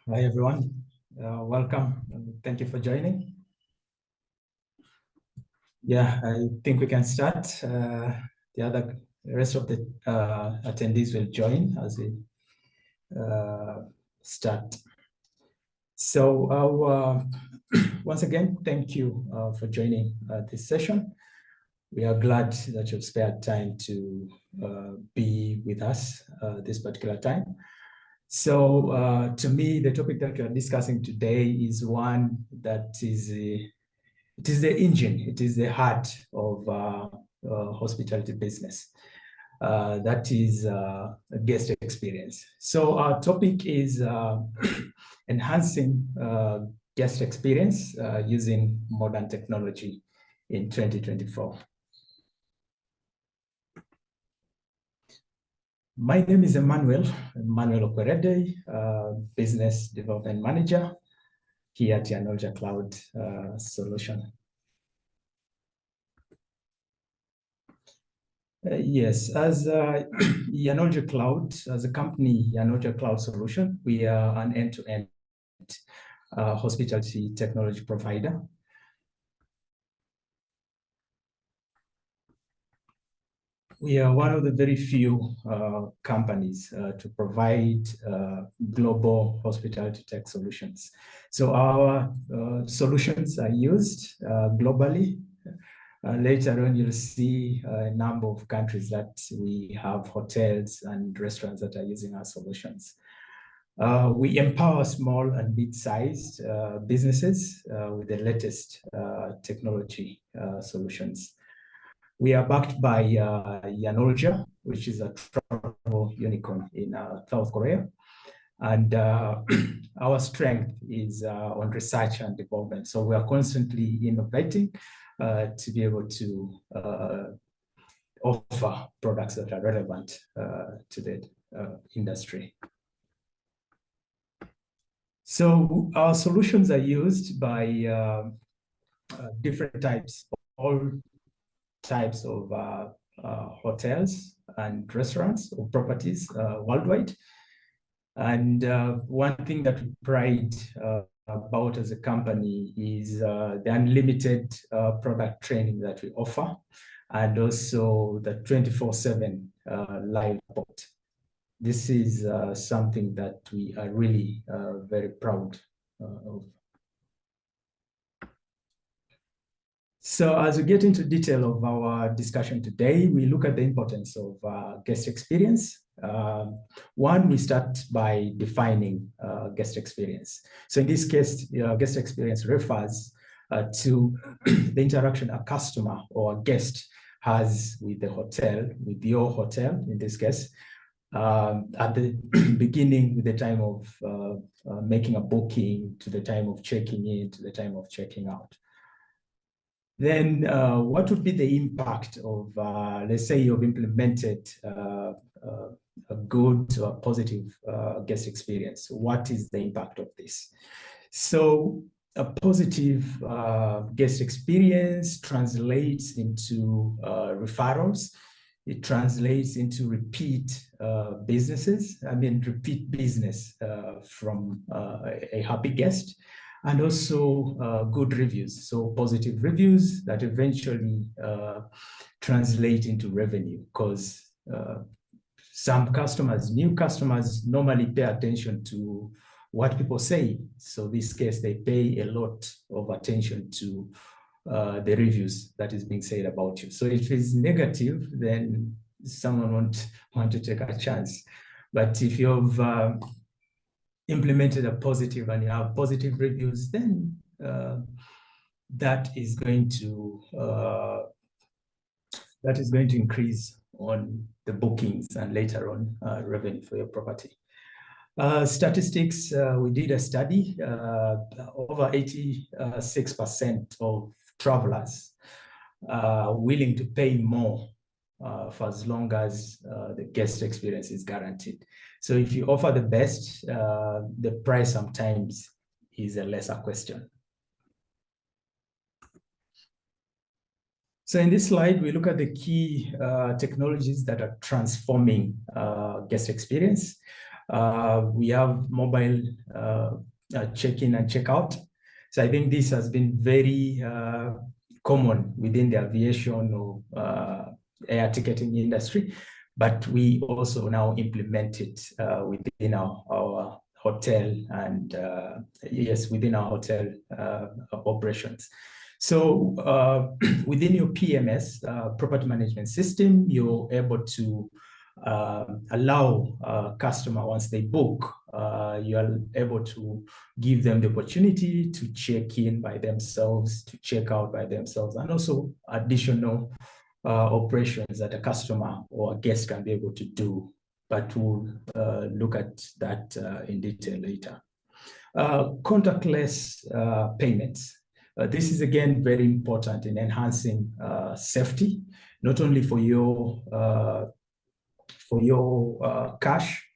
Hi, everyone. Welcome. Thank you for joining. Yeah, I think we can start. The rest of the attendees will join as we start. So once again, thank you for joining this session. We are glad that you've spared time to be with us this particular time. So to me, the topic that we are discussing today is one that is it is the engine, it is the heart of hospitality business. That is guest experience. So our topic is enhancing guest experience using modern technology in 2024. My name is Emmanuel Okwerede, Business Development Manager here at Yanolja Cloud Solution. Yes, as Yanolja Cloud, as a company, Yanolja Cloud Solution, we are an end-to-end hospitality technology provider. We are one of the very few companies to provide global hospitality tech solutions. So our solutions are used globally. Later on, you'll see a number of countries that we have hotels and restaurants that are using our solutions. We empower small and mid-sized businesses with the latest technology solutions. We are backed by Yanolja, which is a travel unicorn in South Korea. And our strength is on research and development. So we are constantly innovating to be able to offer products that are relevant to the industry. So our solutions are used by different types, all types of hotels and restaurants or properties worldwide. And one thing that we pride about as a company is the unlimited product training that we offer, and also the 24/7 live support. This is something that we are really very proud of. So as we get into detail of our discussion today, we look at the importance of guest experience. One, we start by defining guest experience. So in this case, guest experience refers to the interaction a customer or a guest has with the hotel, with your hotel in this case, at the beginning with the time of making a booking, to the time of checking in, to the time of checking out. Then what would be the impact of, let's say you've implemented a good or positive guest experience? What is the impact of this? So a positive guest experience translates into referrals. It translates into repeat businesses. Repeat business from a happy guest. And also good reviews, so positive reviews that eventually translate into revenue, because some customers, new customers, normally pay attention to what people say. So in this case, they pay a lot of attention to the reviews that is being said about you. So if it's negative, then someone won't want to take a chance. But if you've implemented a positive and you have positive reviews, then that is going to increase on the bookings and later on revenue for your property. Statistics, we did a study, over 86% of travelers are willing to pay more for as long as the guest experience is guaranteed. So if you offer the best, the price sometimes is a lesser question. So in this slide, we look at the key technologies that are transforming guest experience. We have mobile check-in and check-out. So I think this has been very common within the aviation or air ticketing industry, but we also now implement it within our hotel and yes, within our hotel operations. So within your PMS, property management system, you're able to allow customer, once they book, you are able to give them the opportunity to check in by themselves, to check out by themselves, and also additional operations that a customer or a guest can be able to do. But we'll look at that in detail later. Contactless payments. This is again very important in enhancing safety, not only for your cash,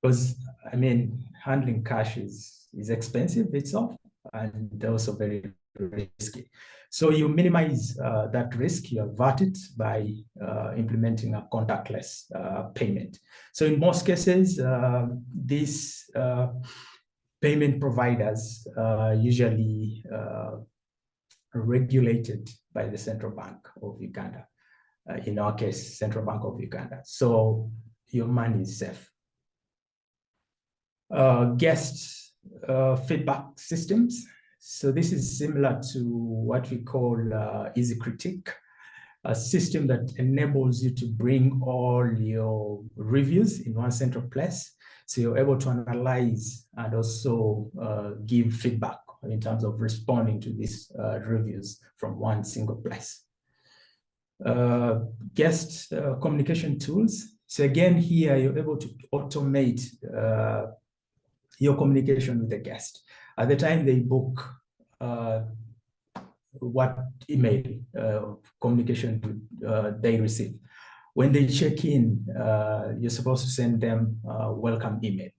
because I mean handling cash is expensive itself and also very risky. So you minimize that risk, you avert it by implementing a contactless payment. So in most cases, these payment providers usually regulated by the Central Bank of Uganda. In our case, Central Bank of Uganda. So your money is safe. Guest feedback systems. So this is similar to what we call Easy Critique, a system that enables you to bring all your reviews in one central place. So you're able to analyze and also give feedback in terms of responding to these reviews from one single place. Guest communication tools. So again, here you're able to automate your communication with the guest. At the time they book, what email communication they receive. When they check in, you're supposed to send them a welcome email.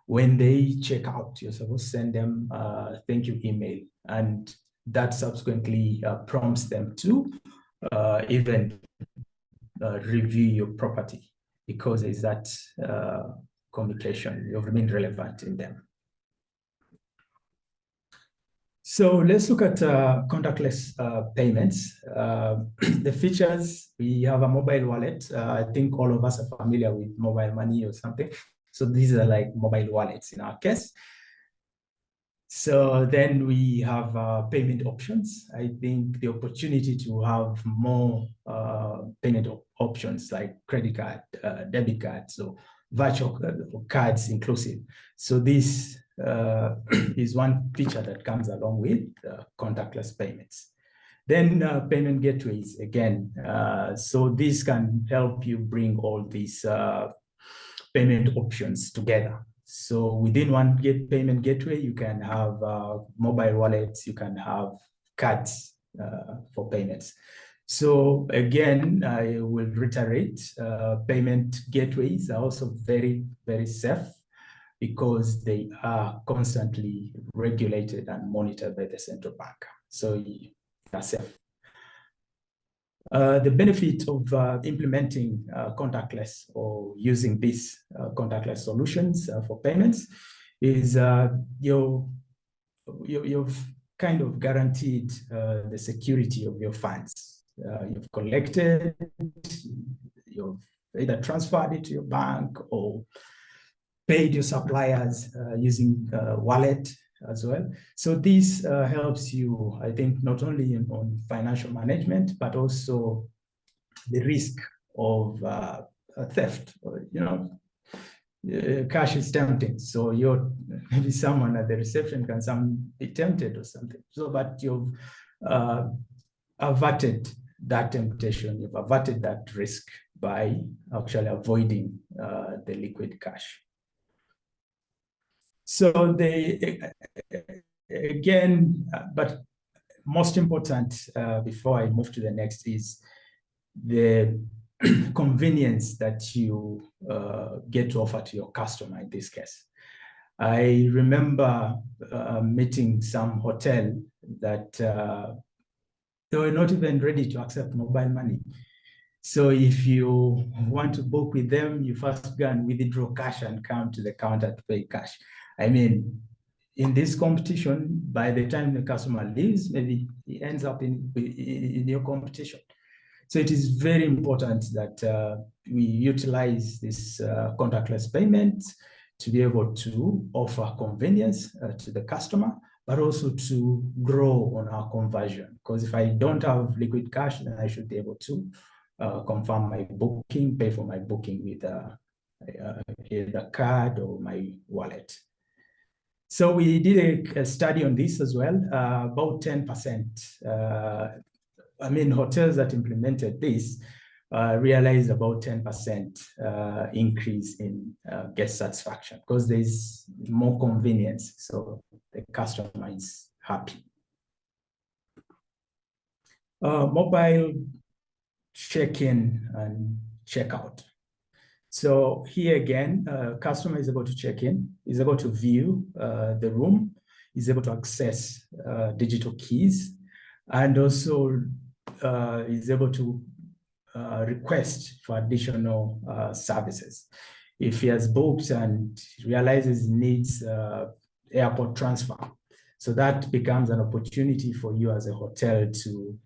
When they check out, you're supposed to send them a thank you email. And that subsequently prompts them to even review your property, because there's that communication, you've remained relevant in them. So let's look at contactless payments. The features, we have a mobile wallet. I think all of us are familiar with mobile money or something. So these are like mobile wallets in our case. So then we have payment options. I think the opportunity to have more payment options like credit card, debit card, so virtual cards inclusive. So this is one feature that comes along with contactless payments. Then payment gateways again. So this can help you bring all these payment options together. So within one payment gateway, you can have mobile wallets, you can have cards for payments. So again, I will reiterate, payment gateways are also very, very safe because they are constantly regulated and monitored by the central bank. So they're safe. The benefit of implementing contactless or using these contactless solutions for payments is you've kind of guaranteed the security of your funds. You've collected, you've either transferred it to your bank or paid your suppliers using wallet as well. So this helps you, I think, not only on financial management, but also the risk of theft. Cash is tempting. So maybe someone at the reception can be tempted or something. So, but you've averted that temptation, you've averted that risk by actually avoiding the liquid cash. So again, but most important before I move to the next is the convenience that you get to offer to your customer in this case. I remember meeting some hotel that they were not even ready to accept mobile money. So if you want to book with them, you first go and withdraw cash and come to the counter to pay cash. I mean, in this competition, by the time the customer leaves, maybe he ends up in your competition. So it is very important that we utilize this contactless payment to be able to offer convenience to the customer, but also to grow on our conversion. Because if I don't have liquid cash, then I should be able to confirm my booking, pay for my booking with either card or my wallet. So we did a study on this as well. About 10%. I mean, hotels that implemented this realized about 10% increase in guest satisfaction because there's more convenience. So the customer is happy. Mobile check-in and check-out. So here again, customer is able to check in, is able to view the room, is able to access digital keys, and also is able to request for additional services. If he has booked and realizes he needs airport transfer, so that becomes an opportunity for you as a hotel to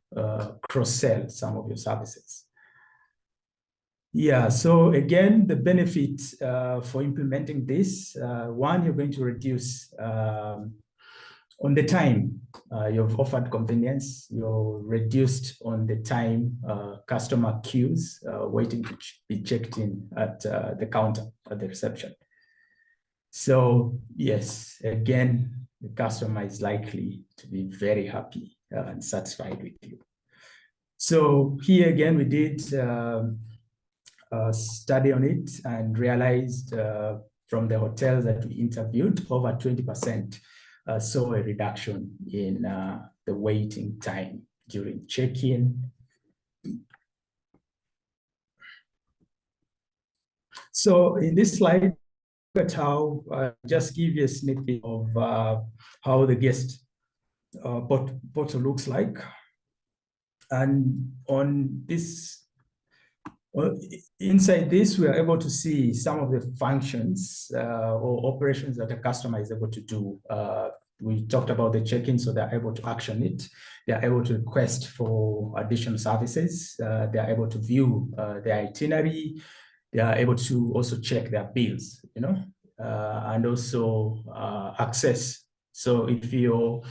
cross-sell some of your services. Yeah, so again, the benefit for implementing this, one, you're going to reduce on the time. You've offered convenience, you're reduced on the time customer queues waiting to be checked in at the counter at the reception. So yes, again, the customer is likely to be very happy and satisfied with you. So here again, we did study on it and realized from the hotels that we interviewed, over 20% saw a reduction in the waiting time during check-in. So in this slide, look at how, just give you a snippet of how the guest portal looks like. And on this, inside this, we are able to see some of the functions or operations that a customer is able to do. We talked about the check-in, so they're able to action it. They're able to request for additional services. They're able to view their itinerary. They are able to also check their bills, you know, and also access. So if you're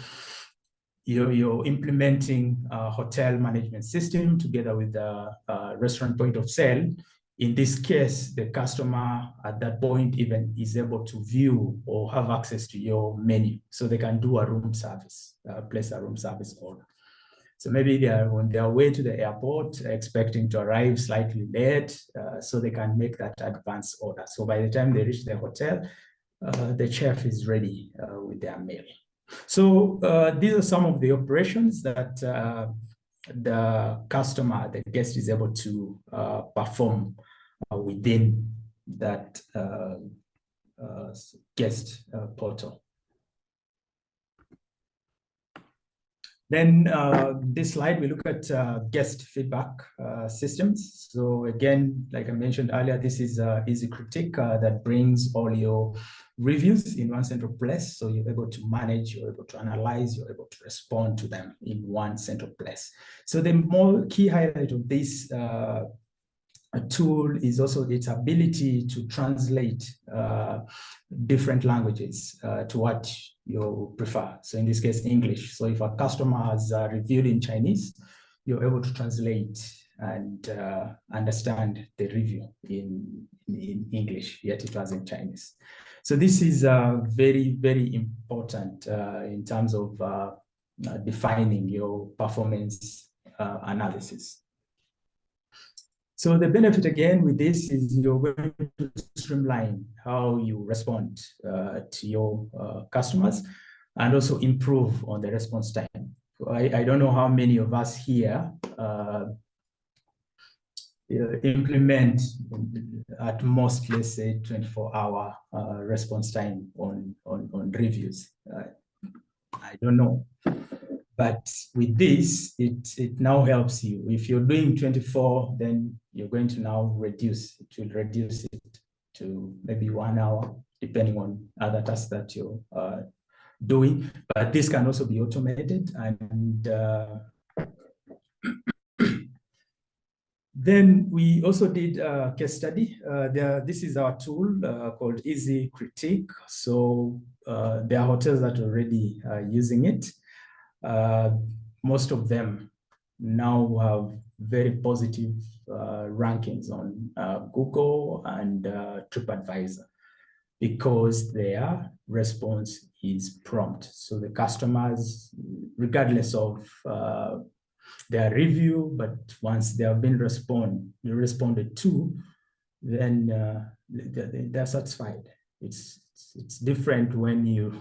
implementing a hotel management system together with the restaurant point of sale, in this case, the customer at that point even is able to view or have access to your menu. So they can do a room service, place a room service order. So maybe they are on their way to the airport, expecting to arrive slightly late, so they can make that advance order. So by the time they reach the hotel, the chef is ready with their meal. So these are some of the operations that the customer, the guest is able to perform within that guest portal. Then this slide, we look at guest feedback systems. So again, like I mentioned earlier, this is Easy Critique that brings all your reviews in one central place. So you're able to manage, you're able to analyze, you're able to respond to them in one central place. So the more key highlight of this tool is also its ability to translate different languages to what you prefer. So in this case, English. So if a customer has reviewed in Chinese, you're able to translate and understand the review in English, yet it was in Chinese. So this is very, very important in terms of defining your performance analysis. So the benefit again with this is you're going to streamline how you respond to your customers and also improve on the response time. I don't know how many of us here implement at most, let's say, 24-hour response time on reviews. I don't know. But with this, it now helps you. If you're doing 24, then you're going to now reduce. It will reduce it to maybe 1 hour, depending on other tasks that you're doing. But this can also be automated. And then we also did a case study. This is our tool called Easy Critique. So there are hotels that are already using it. Most of them now have very positive rankings on Google and TripAdvisor because their response is prompt. So the customers, regardless of their review, but once they have been responded to, then they're satisfied. It's different when you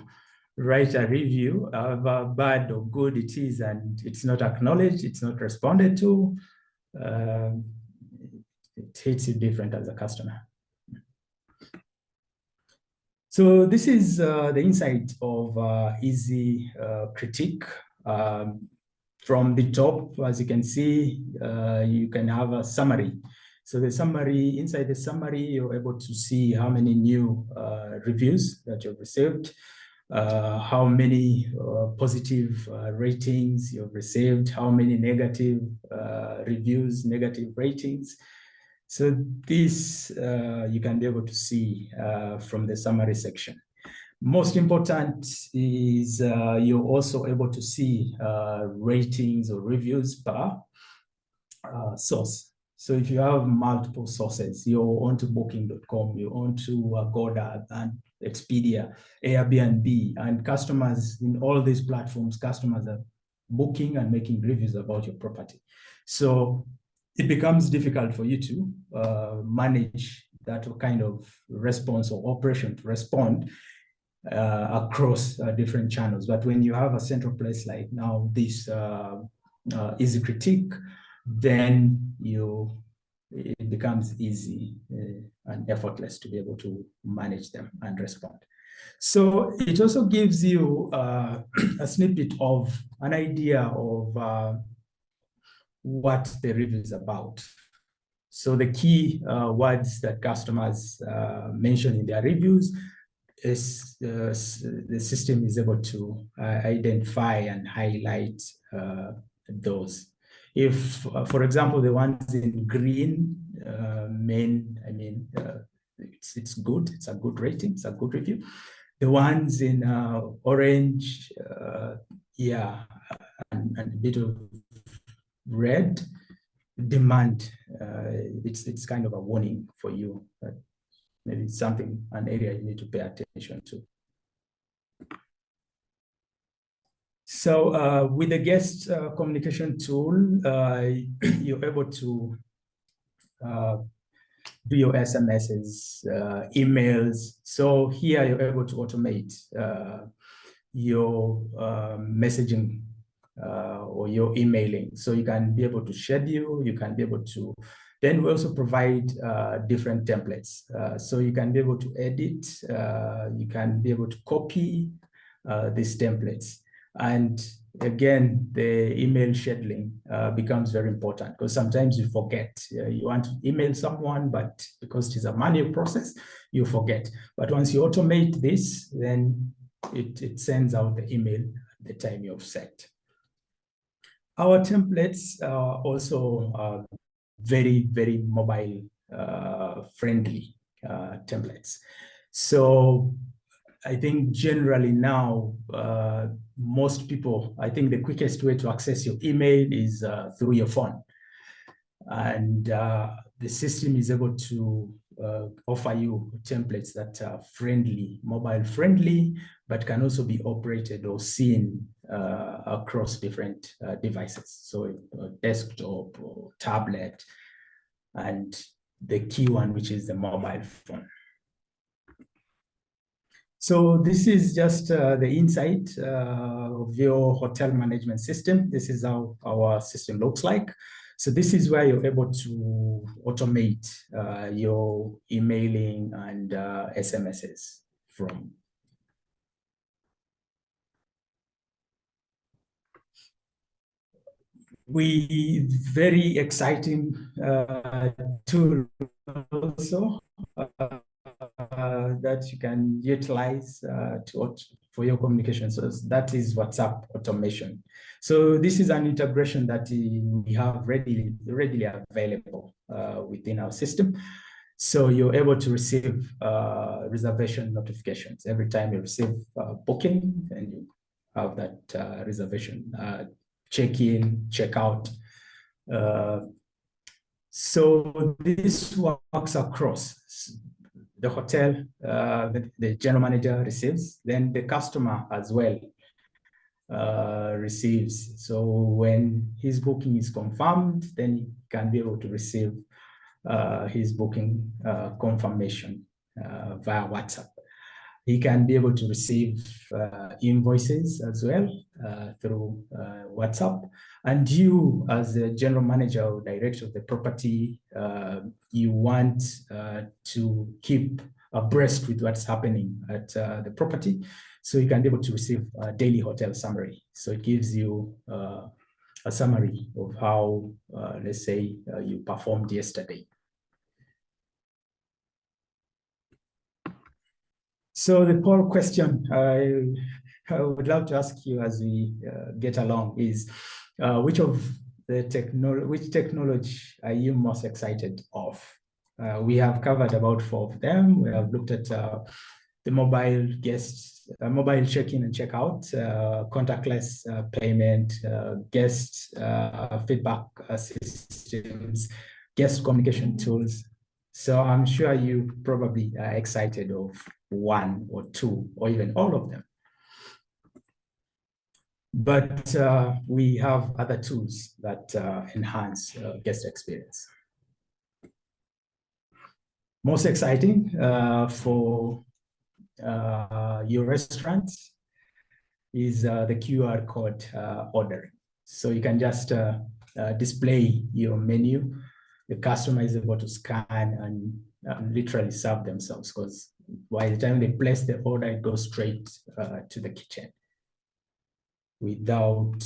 write a review, however bad or good it is, and it's not acknowledged, it's not responded to. It hits you different as a customer. So this is the insight of Easy Critique. From the top, as you can see, you can have a summary. So the summary, inside the summary, you're able to see how many new reviews that you've received, how many positive ratings you've received, how many negative reviews, negative ratings. So this you can be able to see from the summary section. Most important is you're also able to see ratings or reviews per source. So if you have multiple sources, you're onto Booking.com, you're onto Agoda and Expedia, Airbnb, and customers in all these platforms, customers are booking and making reviews about your property. So it becomes difficult for you to manage that kind of response or operation to respond across different channels. But when you have a central place like now this Easy Critique, then it becomes easy and effortless to be able to manage them and respond. So it also gives you a snippet of an idea of what the review is about. So the key words that customers mention in their reviews is the system is able to identify and highlight those. If, for example, the ones in green it's good, it's a good rating, it's a good review. The ones in orange, and a bit of red, demand, it's kind of a warning for you that maybe it's something, an area you need to pay attention to. So with the guest communication tool, you're able to do your SMSs, emails. So here you're able to automate your messaging or your emailing. So you can be able to schedule, you can be able to, then we also provide different templates. So you can be able to edit, you can be able to copy these templates. And again, the email scheduling becomes very important because sometimes you forget. You want to email someone, but because it is a manual process, you forget. But once you automate this, then it sends out the email at the time you've set. Our templates are also very, very mobile friendly templates. So I think generally now, most people, I think the quickest way to access your email is through your phone. And the system is able to offer you templates that are friendly, mobile friendly, but can also be operated or seen across different devices. So desktop or tablet, and the key one, which is the mobile phone. So this is just the inside of your hotel management system. This is how our system looks like. So this is where you're able to automate your emailing and SMSs from. We very exciting tool also that you can utilize for your communication. So that is WhatsApp automation. So this is an integration that we have readily available within our system. So you're able to receive reservation notifications every time you receive booking, and you have that reservation check in, check out. So this works across the hotel, the general manager receives, then the customer as well receives. So when his booking is confirmed, then he can be able to receive his booking confirmation via WhatsApp. He can be able to receive invoices as well through WhatsApp. And you, as the general manager or director of the property, you want to keep abreast with what's happening at the property. So you can be able to receive a daily hotel summary. So it gives you a summary of how, let's say, you performed yesterday. So the poll question I would love to ask you as we get along is, which technology are you most excited of? We have covered about 4 of them. We have looked at the mobile guests, mobile check-in and check-out, contactless payment, guest feedback systems, guest communication tools. So I'm sure you probably are excited of 1 or 2 or even all of them. But we have other tools that enhance guest experience. Most exciting for your restaurant is the QR code ordering. So you can just display your menu. The customer is able to scan and literally serve themselves, because by the time they place the order, it goes straight to the kitchen without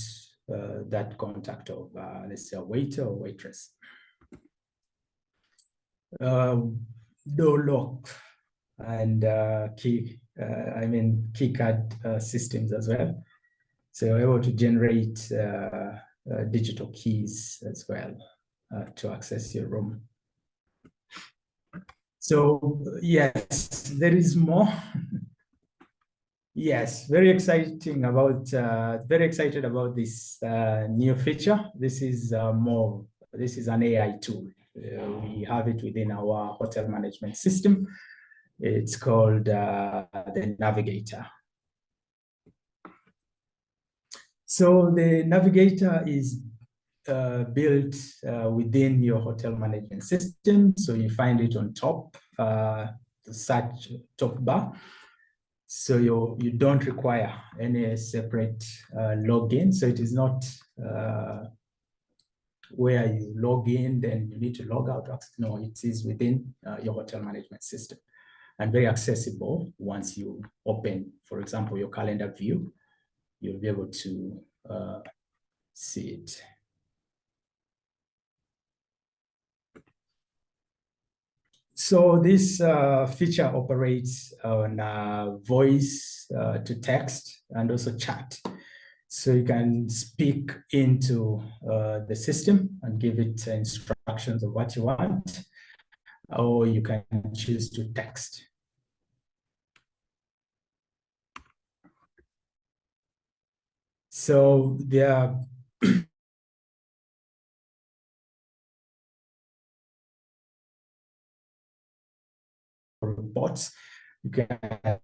that contact of, let's say, a waiter or waitress. Door lock and key card systems as well. So you're able to generate digital keys as well to access your room. So yes, there is more. Yes, very exciting about, very excited about this new feature. This is an AI tool. We have it within our hotel management system. It's called the Navigator. So the Navigator is built within your hotel management system. So you find it on top, the search top bar. So you don't require any separate login. So it is not where you log in, then you need to log out. No, it is within your hotel management system, and very accessible. Once you open, for example, your calendar view, you'll be able to see it. So this feature operates on voice to text and also chat. So you can speak into the system and give it instructions of what you want, or you can choose to text. So there are reports. You can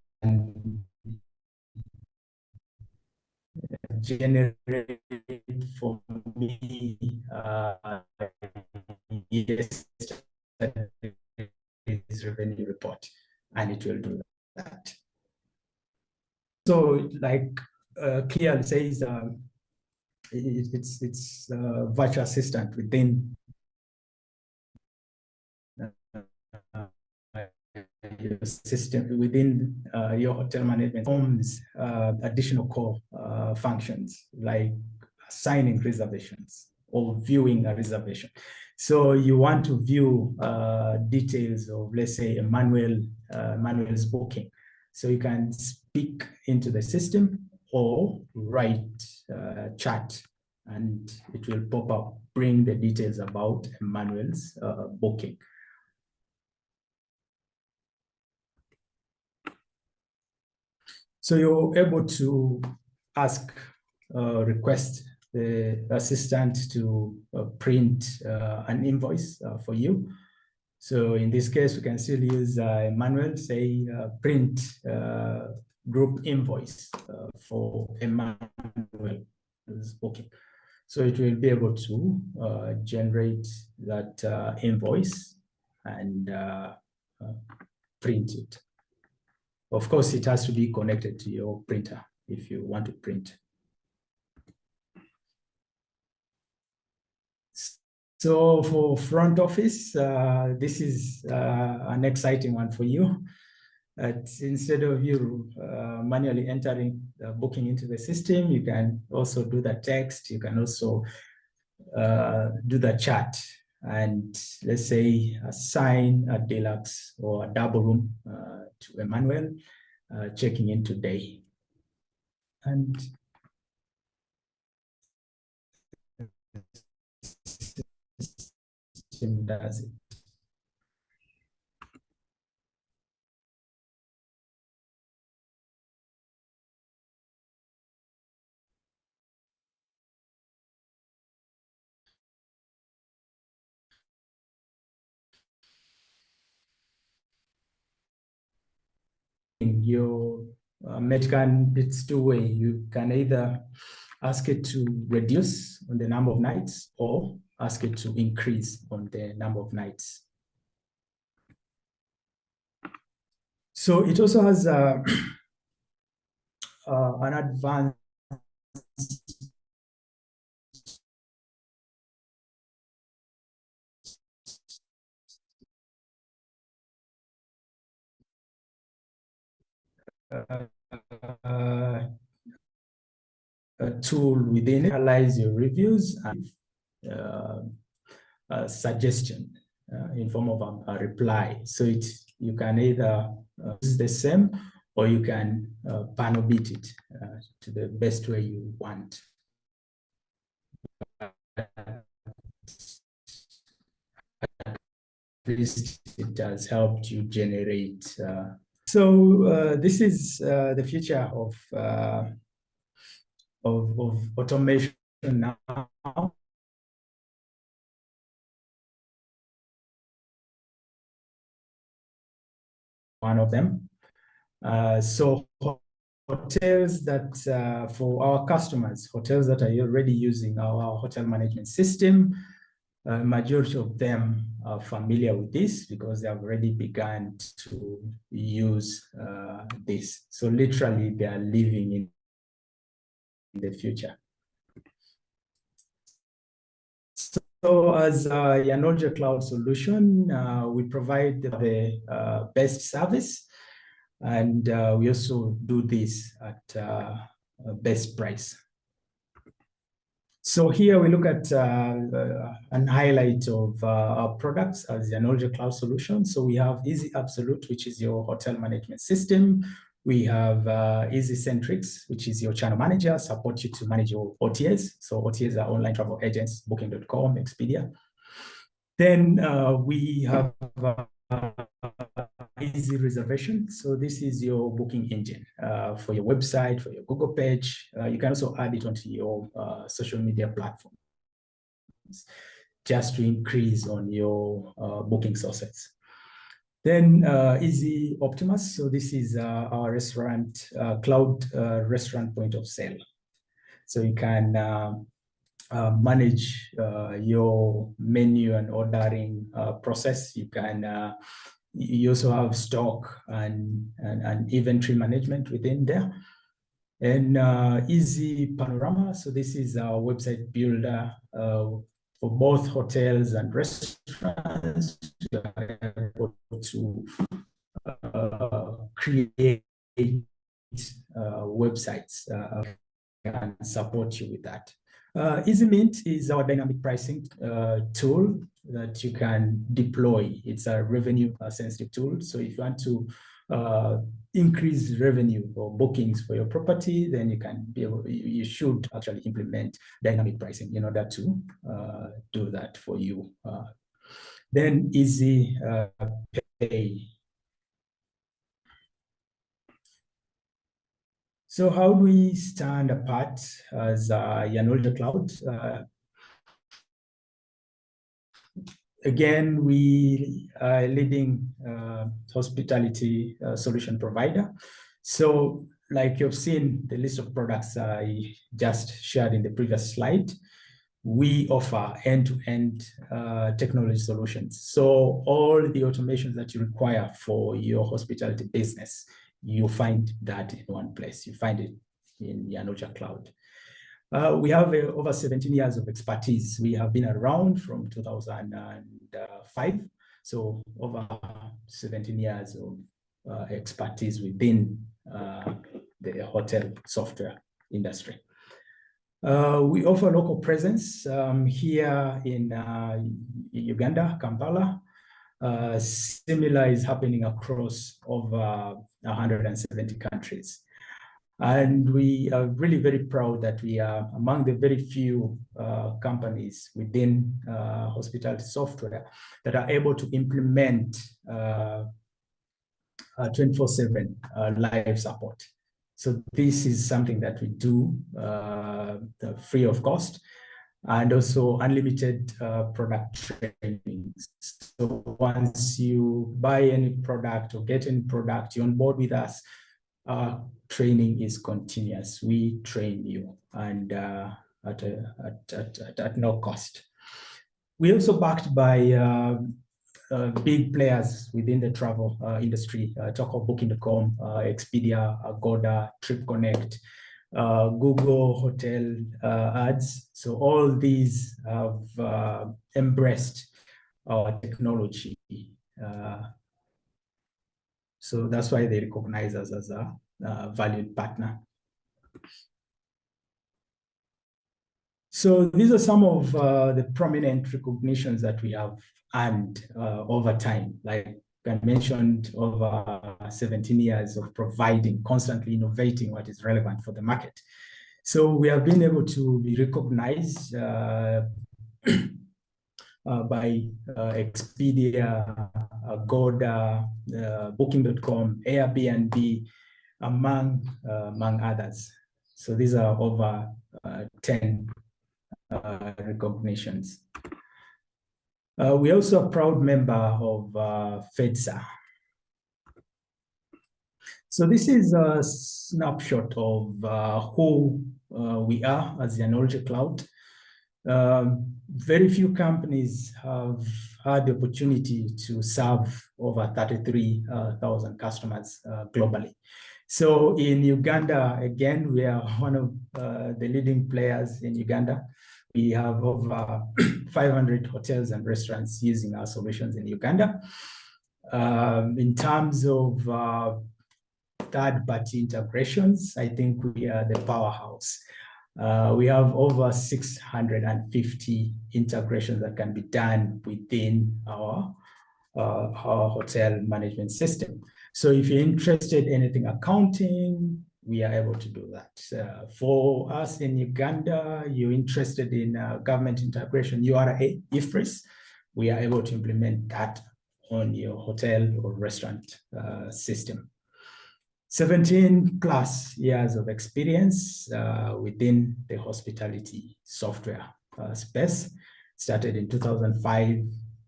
generate for me yes revenue report, and it will do that. So like clearly says it's a virtual assistant within your system, within your hotel management. Forms additional core functions like assigning reservations, of viewing a reservation. So you want to view details of, let's say, Emmanuel's booking. So you can speak into the system or write chat, and it will pop up, bring the details about Emmanuel's booking. So you're able to request the assistant to print an invoice for you. So in this case, we can still use Emmanuel, say print group invoice for Emmanuel. Okay. So it will be able to generate that invoice and print it. Of course, it has to be connected to your printer if you want to print. So for front office, this is an exciting one for you. Instead of you manually entering the booking into the system, you can also do the text. You can also do the chat, and let's say assign a deluxe or a double room to Emmanuel checking in today. And system does it. Your Metcan, it's two-way. You can either ask it to reduce on the number of nights or ask it to increase on the number of nights. So it also has an advanced a tool within it, analyze your reviews and a suggestion in form of a reply. So you can either use the same or you can panel beat it to the best way you want. At least it has helped you generate. So this is the future of automation now. One of them. So hotels that for our customers, hotels that are already using our hotel management system, majority of them are familiar with this because they have already begun to use this. So literally they are living in the future. So as a Yanolja Cloud solution, we provide the best service, and we also do this at a best price. So here we look at an highlight of our products as the Yanolja Cloud solution. So we have Easy Absolute, which is your hotel management system. We have Easy Centrix, which is your channel manager, support you to manage your OTAs. So OTAs are online travel agents, Booking.com, Expedia. Then we have Easy Reservation. So this is your booking engine for your website, for your Google page. You can also add it onto your social media platforms just to increase on your booking sources. Then Easy Optimus. So this is our restaurant, cloud restaurant point of sale. So you can manage your menu and ordering process. You can you also have stock and inventory management within there. And Easy Panorama. So this is our website builder for both hotels and restaurants to create websites and support you with that. EasyMint is our dynamic pricing tool that you can deploy. It's a revenue sensitive tool. So if you want to increase revenue or bookings for your property, then you should actually implement dynamic pricing in order to do that for you. Then Easy Pay. So how do we stand apart as Yanolja Cloud? Again, we are a leading hospitality solution provider. So like you've seen the list of products I just shared in the previous slide, we offer end-to-end technology solutions. So all the automations that you require for your hospitality business, you find that in one place. You find it in Yanolja Cloud. We have over 17 years of expertise. We have been around from 2005. So over 17 years of expertise within the hotel software industry. We offer local presence here in Uganda, Kampala. Similar is happening across over 170 countries. And we are really very proud that we are among the very few companies within hospitality software that are able to implement 24/7 live support. So this is something that we do free of cost, and also unlimited product training. So once you buy any product or get any product, you're on board with us, training is continuous. We train you, and at no cost. We're also backed by big players within the travel industry. Talk of Booking.com, Expedia, Agoda, TripConnect, Google Hotel Ads. So all these have embraced our technology. So that's why they recognize us as a valued partner. So these are some of the prominent recognitions that we have earned over time. Like I mentioned, over 17 years of providing, constantly innovating what is relevant for the market. So we have been able to be recognized by Expedia, Agoda, Booking.com, Airbnb, among others. So these are over 10 recognitions. We're also a proud member of FEDSA. So this is a snapshot of who we are as Yanolja Cloud. Very few companies have had the opportunity to serve over 33,000 customers globally. So in Uganda, again, we are one of the leading players in Uganda. We have over 500 hotels and restaurants using our solutions in Uganda. In terms of third-party integrations, I think we are the powerhouse. We have over 650 integrations that can be done within our hotel management system. So if you're interested in anything accounting, we are able to do that. For us in Uganda, you're interested in government integration, URA, IFRS, we are able to implement that on your hotel or restaurant system. 17 plus years of experience within the hospitality software space. Started in 2005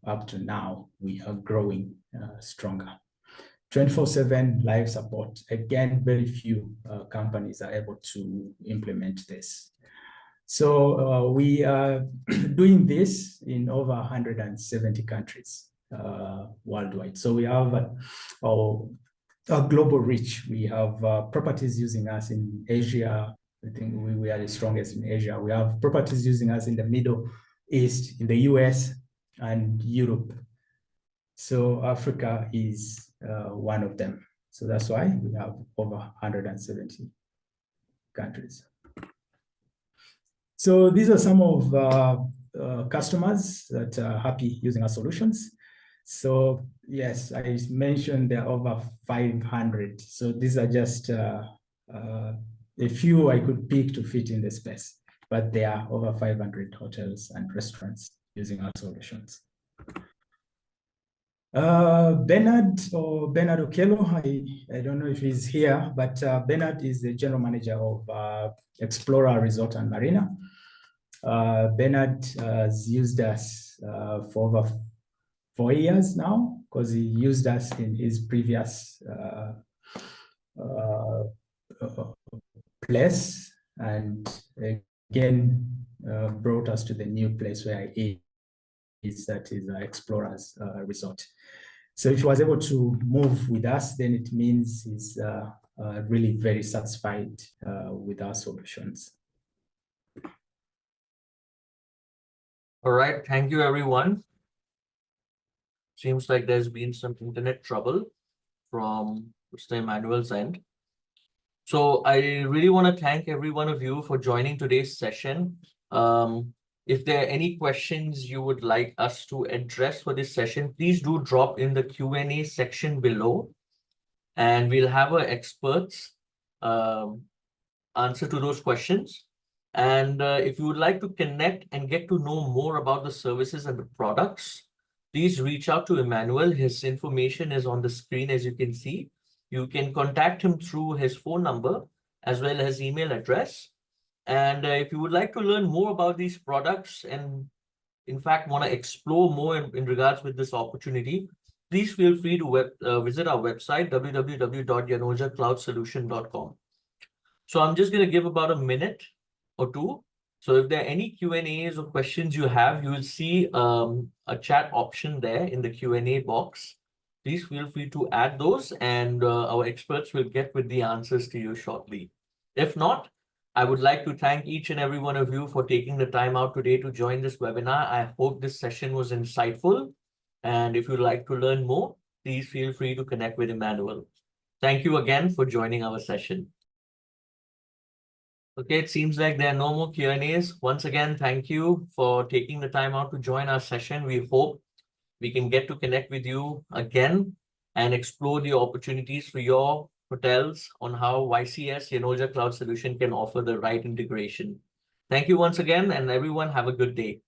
up to now, we are growing stronger. 24/7 live support. Again, very few companies are able to implement this. So we are doing this in over 170 countries worldwide. So we have a global reach. We have properties using us in Asia. I think we are the strongest in Asia. We have properties using us in the Middle East, in the US, and Europe. So Africa is one of them. So that's why we have over 170 countries. So these are some of customers that are happy using our solutions. So yes, I mentioned there are over 500. So these are just a few I could pick to fit in the space, but there are over 500 hotels and restaurants using our solutions. Bernard Okello, I don't know if he's here, but Bernard is the general manager of Explorer Resort and Marina. Bernard has used us for over 4 years now, because he used us in his previous place, and again brought us to the new place where he is, that is Explorers Resort. So if he was able to move with us, then it means he's really very satisfied with our solutions. All right, thank you, everyone. Seems like there's been some internet trouble from Mr. Emmanuel's end. So I really want to thank every one of you for joining today's session. If there are any questions you would like us to address for this session, please do drop in the Q&A section below, and we'll have our experts answer to those questions. And if you would like to connect and get to know more about the services and the products, please reach out to Emmanuel. His information is on the screen, as you can see. You can contact him through his phone number as well as email address. And if you would like to learn more about these products and in fact want to explore more in regards with this opportunity, please feel free to visit our website, www.yanolja.cloudsolution.com. So I'm just going to give about a minute or two. So if there are any Q&As or questions you have, you will see a chat option there in the Q&A box. Please feel free to add those, and our experts will get with the answers to you shortly. If not, I would like to thank each and every one of you for taking the time out today to join this webinar. I hope this session was insightful. And if you'd like to learn more, please feel free to connect with Emmanuel. Thank you again for joining our session. Okay, it seems like there are no more Q&As. Once again, thank you for taking the time out to join our session. We hope we can get to connect with you again and explore the opportunities for your hotels on how YCS, Yanolja Cloud Solution, can offer the right integration. Thank you once again, and everyone have a good day.